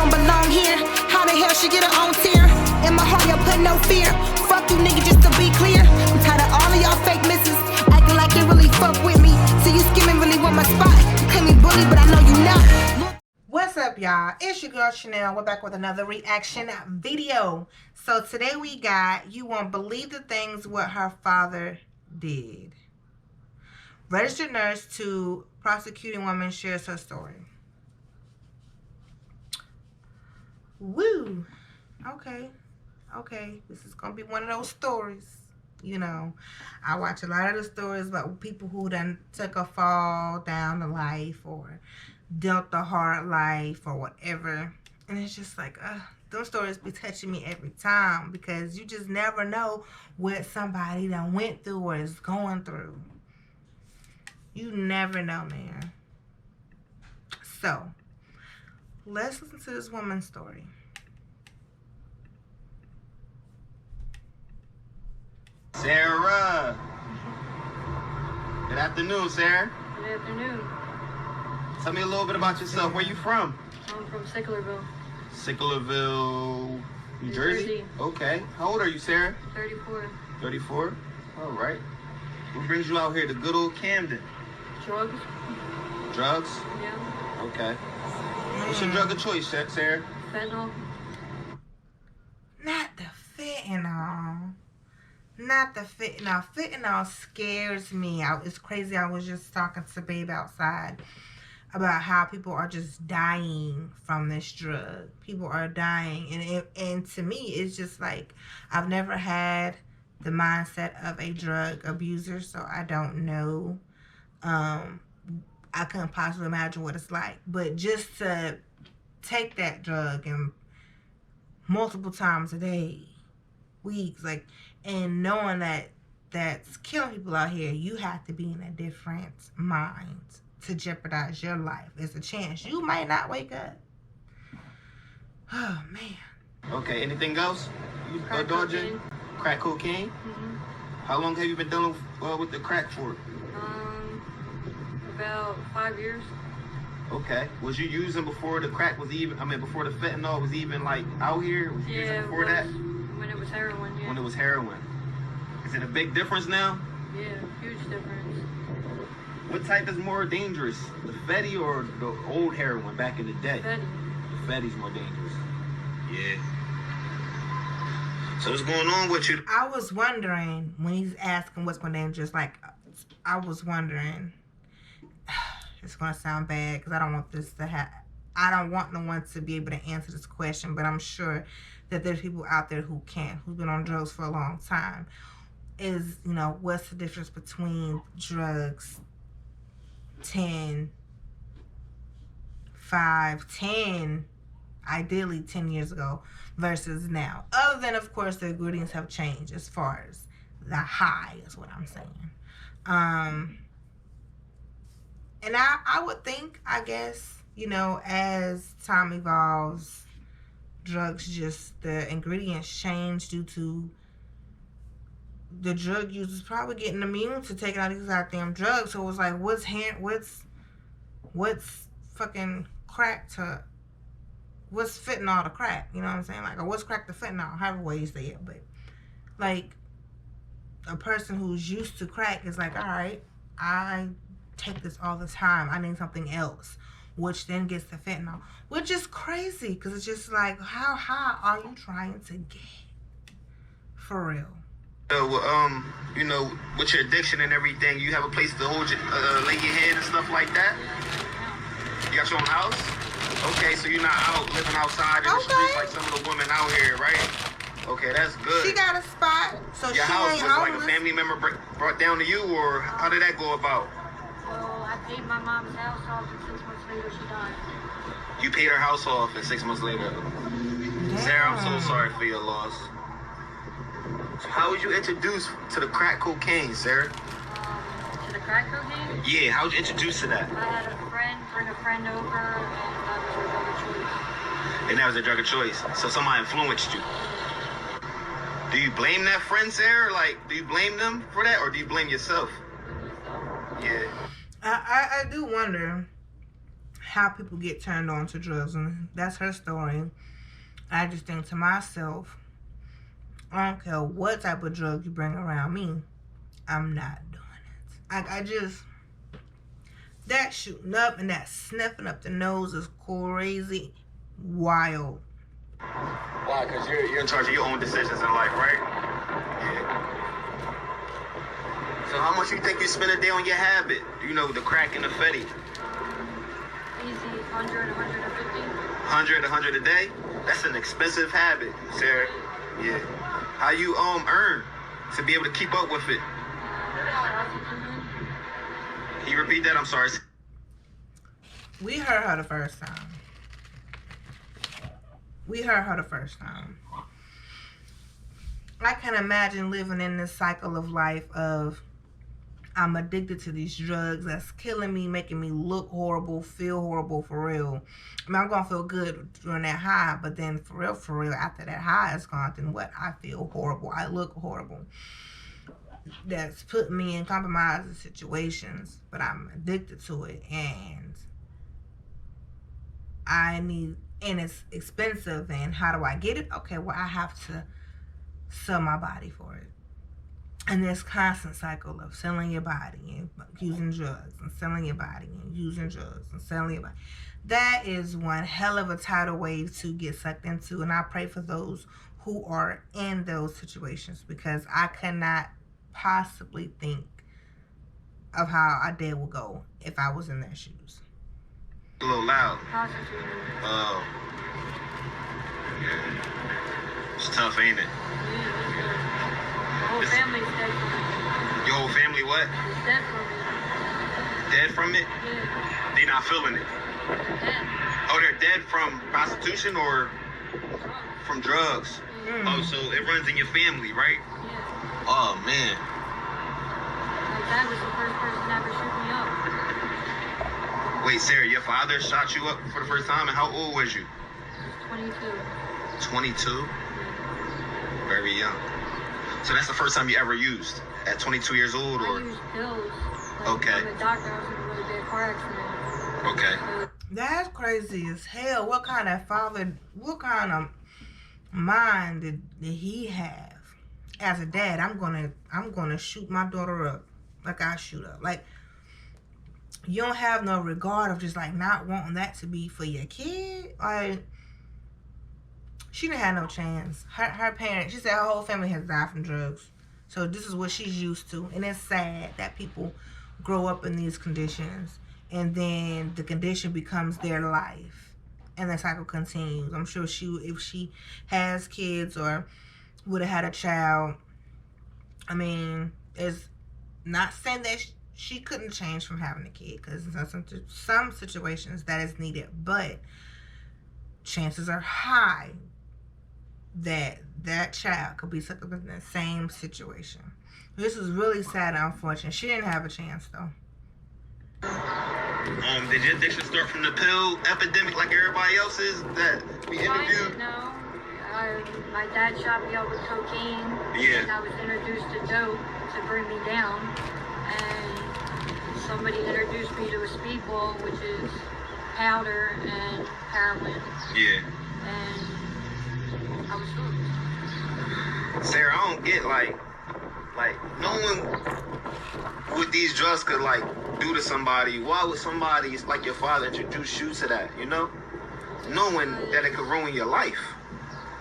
don't belong here. How the hell she get her own tear? In my heart, y'all put no fear. Fuck you, nigga, just to be clear. I'm tired of all of y'all fake misses, acting like you really fuck with me. See you skimming really want my spot. You claim me bully, but I know you not. What's up, y'all? It's your girl Chanel. We're back with another reaction video. So today we got You Won't Believe the Things What Her Father Did. Registered nurse to prosecuting woman shares her story. Woo. Okay. This is gonna be one of those stories. You know, I watch a lot of the stories about people who done took a fall down the life or dealt a hard life or whatever. And it's just like, those stories be touching me every time because you just never know what somebody done went through or is going through. You never know, man. So, let's listen to this woman's story. Sarah. Good afternoon, Sarah. Good afternoon. Tell me a little bit about yourself. Where you from? I'm from Sicklerville. Sicklerville, New Jersey? Okay. How old are you, Sarah? 34. 34? All right. What brings you out here to good old Camden? Drugs? Drugs? Yeah. Okay. What's your drug of choice, Sarah? Fentanyl. Not the fentanyl. Not the fentanyl. Fentanyl scares me. It's crazy. I was just talking to Babe outside about how people are just dying from this drug. People are dying. And to me, it's just like, I've never had the mindset of a drug abuser, so I don't know. I couldn't possibly imagine what it's like. But just to take that drug and multiple times a day, weeks, like, and knowing that that's killing people out here, you have to be in a different mind to jeopardize your life. There's a chance you might not wake up. Oh, man. Okay, anything else? You Crack cocaine. Crack cocaine? Mm-hmm. How long have you been dealing with the crack for? About 5 years. Okay. Was you using before the crack was even, before the fentanyl was even, like, out here? Was you using before that? When it was heroin, yeah. When it was heroin. Is it a big difference now? Yeah, huge difference. What type is more dangerous? The Fetty or the old heroin back in the day? Fetty. The Fetty's more dangerous. Yeah. So what's going on with you? I was wondering, when he's asking what's more dangerous, like, I was wondering, it's going to sound bad because I don't want this to happen. I don't want no one to be able to answer this question, but I'm sure that there's people out there who've been on drugs for a long time. Is, you know, what's the difference between drugs 10, ideally 10 years ago versus now? Other than, of course, the ingredients have changed as far as the high is what I'm saying. And I would think, I guess, you know, as time evolves, drugs the ingredients change due to the drug users probably getting immune to taking all these goddamn drugs. So it was like, what's fucking crack to, what's fentanyl to crack? You know what I'm saying? Like, or what's crack to fentanyl? However way you say it. But, like, a person who's used to crack is like, all right, I take this all the time. I need something else, which then gets the fentanyl, which is crazy because it's just like, how high are you trying to get? For real. You know, with your addiction and everything, you have a place to hold your, lay your head and stuff like that? You got your own house? Okay, so you're not out living outside in the streets like some of the women out here, right? Okay, that's good. She got a spot, so your she house ain't was homeless. like a family member brought down to you, or how did that go about? Well, I paid my mom's house off and 6 months later she died. You paid her house off and 6 months later. Damn. Sarah, I'm so sorry for your loss. So how was you introduced to the crack cocaine, Sarah? To the crack cocaine? Yeah, how was you introduced to that? I had a friend bring a friend over, and that was a drug of choice. And that was a drug of choice. So somebody influenced you. Do you blame that friend, Sarah? Like, do you blame them for that, or do you blame yourself? Yeah. I do wonder how people get turned on to drugs, and that's her story. I just think to myself, I don't care what type of drug you bring around me, I'm not doing it. I just, that shooting up and that sniffing up the nose is crazy, wild. Why? Because you're in charge of your own decisions in life, right? Yeah. So how much you think you spend a day on your habit? You know, the crack and the fetty. Easy, 100, 150. 100 a day? That's an expensive habit, Sarah. Yeah. How you earn to be able to keep up with it? Can you repeat that? I'm sorry. We heard her the first time. I can imagine living in this cycle of life of I'm addicted to these drugs that's killing me, making me look horrible, feel horrible for real. I mean, I'm gonna feel good during that high, but then for real, after that high is gone, then what? I feel horrible. I look horrible. That's putting me in compromising situations, but I'm addicted to it, and it's expensive, and how do I get it? Okay, well, I have to sell my body for it. And this constant cycle of selling your body and using drugs, and selling your body and using drugs and selling your body. That is one hell of a tidal wave to get sucked into, and I pray for those who are in those situations, because I cannot possibly think of how a day would go if I was in their shoes. A little loud. Prostitute. Oh. Yeah. It's tough, ain't it? The whole family's dead from it. Your whole family what? It's dead from it. Dead from it? Yeah. They not feeling it. Dead. Oh, they're dead from prostitution or from drugs? Oh, so it runs in your family, right? Yeah. Oh, man. My dad was the first person to ever shoot me up. Wait, Sarah, your father shot you up for the first time, and how old was you? 22. 22? Very young. So that's the first time you ever used? At 22 years old, I or? used pills. Like, Okay. From the doctor, I was in a really bad car accident. Okay. So, That's crazy as hell. What kind of mind did he have as a dad? I'm gonna shoot my daughter up like I shoot up. Like, you don't have no regard of just like not wanting that to be for your kid. Like, she didn't have no chance. Her parents, she said her whole family has died from drugs. So this is what she's used to. And it's sad that people grow up in these conditions, and then the condition becomes their life, and the cycle continues. I'm sure if she has kids or would have had a child, I mean, it's not saying that she couldn't change from having a kid, because in some situations that is needed, but chances are high that that child could be sucked up in the same situation. This is really sad and unfortunate. She didn't have a chance, though. Did your addiction start from the pill epidemic like everybody else's that we interviewed? No. My dad shot me up with cocaine. Yeah. And I was introduced to dope to bring me down. And somebody introduced me to a speedball, which is powder and heroin. Yeah. And I was hooked. Sarah, I don't get like no one with these drugs could like do to somebody. Why would somebody like your father introduce you to that, you know? Knowing that it could ruin your life.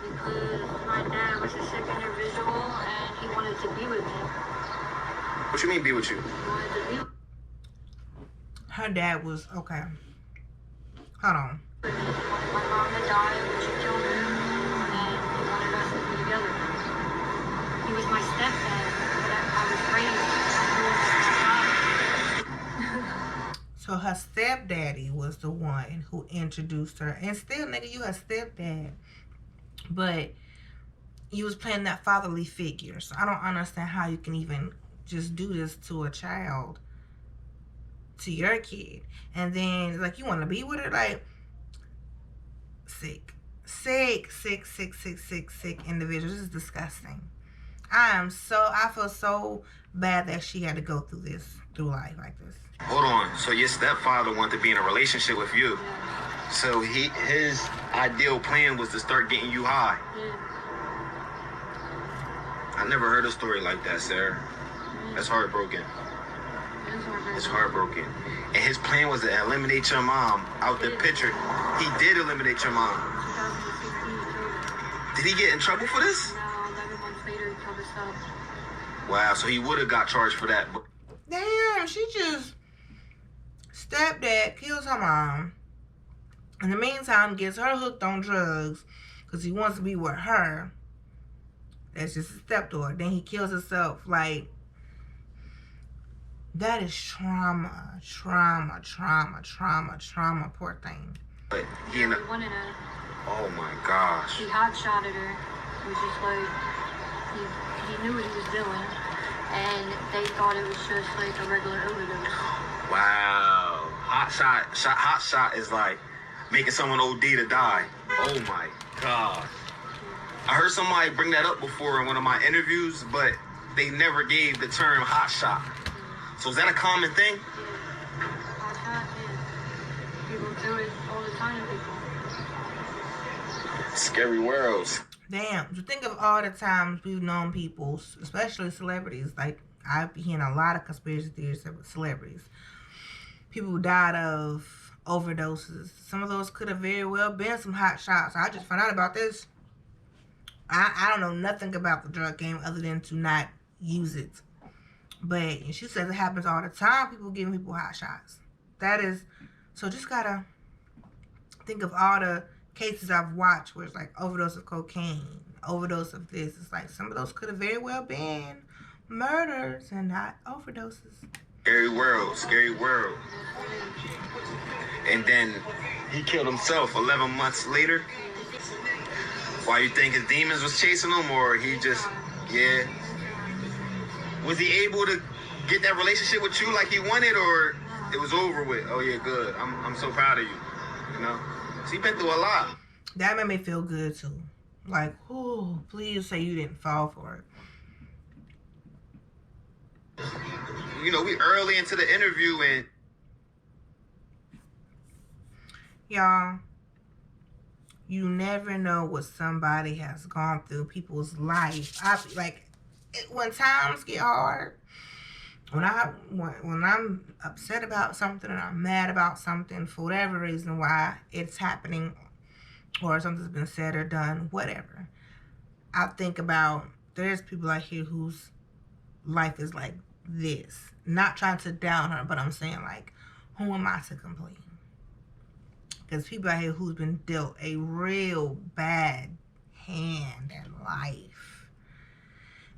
Because my dad was a sick individual and he wanted to be with me. What you mean be with you? He wanted to be with Her dad was, okay. Hold on. me. He wanted my mom to die when she killed her. And he wanted us to be together. He was my stepdad, but I was raised. So her stepdaddy was the one who introduced her. And still, nigga, you her stepdad. But you was playing that fatherly figure. So I don't understand how you can even just do this to a child, to your kid. And then, like, you want to be with her? Like, sick individuals. This is disgusting. I feel so bad that she had to go through life like this. Hold on. So your stepfather wanted to be in a relationship with you. So his ideal plan was to start getting you high. Yeah. I never heard a story like that, Sarah. That's heartbroken. It's heartbroken. And his plan was to eliminate your mom out the picture. He did eliminate your mom. 2016, Did he get in trouble for this? now 11 months later, he killed himself. Wow, so he would have got charged for that. But Damn, she just stepdad kills her mom. In the meantime, gets her hooked on drugs because he wants to be with her. That's just a stepdaughter. Then he kills himself. Like, that is trauma. Poor thing. But he He ended up, wanted her. oh my gosh. He hot-shotted her. It was just like, he knew what he was doing. And they thought it was just like a regular overdose. Wow. Hot shot is like making someone OD to die. Oh my gosh. I heard somebody bring that up before in one of my interviews, but they never gave the term hot shot. So is that a common thing? Yeah. Hot-shot, yeah. People do it all the time to people. Scary worlds. Damn. So think of all the times we've known people, especially celebrities. Like, I've been hearing a lot of conspiracy theories about celebrities. People who died of overdoses. Some of those could have very well been some hot shots. I just found out about this. I don't know nothing about the drug game other than to not use it. But she says it happens all the time. People giving people hot shots. That is, so just gotta think of all the cases I've watched where it's like overdose of cocaine, overdose of this. It's like some of those could have very well been murders and not overdoses. Scary world. Scary world. And then he killed himself 11 months later. Why, you think his demons was chasing him, or he just, yeah? Was he able to get that relationship with you like he wanted, or it was over with? Oh yeah, good. I'm so proud of you. You know, so he been through a lot. That made me feel good too. Like, oh, please say you didn't fall for it. You know, we early into the interview, and y'all, you never know what somebody has gone through people's life. When times get hard, when I'm upset about something or I'm mad about something for whatever reason why it's happening or something's been said or done, whatever, I think about there's people out here whose life is like this. Not trying to down her, but I'm saying, like, who am I to complain? Because people out here who's been dealt a real bad hand in life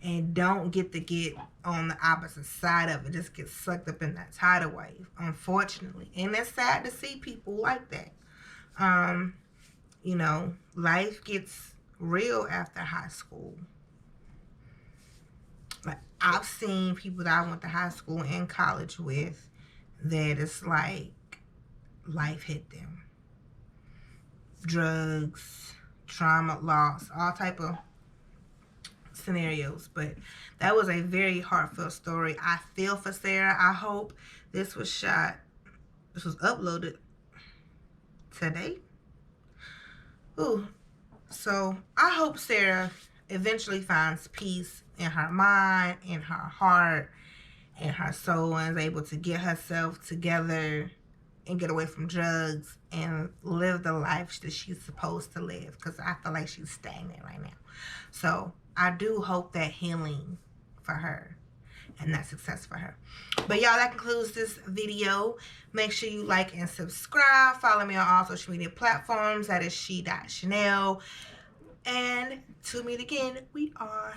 and don't get to get on the opposite side of it, just get sucked up in that tidal wave, unfortunately. And it's sad to see people like that. You know, life gets real after high school. Like, I've seen people that I went to high school and college with that it's like life hit them. Drugs, trauma, loss, all type of scenarios. But that was a very heartfelt story. I feel for Sarah. I hope this was uploaded today. Ooh. So I hope Sarah eventually finds peace in her mind, in her heart, in her soul, and is able to get herself together and get away from drugs and live the life that she's supposed to live, because I feel like she's stagnant right now. So I do hope that healing for her and that success for her. But y'all, that concludes this video. Make sure you like and subscribe. Follow me on all social media platforms. That is she.chanel. And to meet again, we are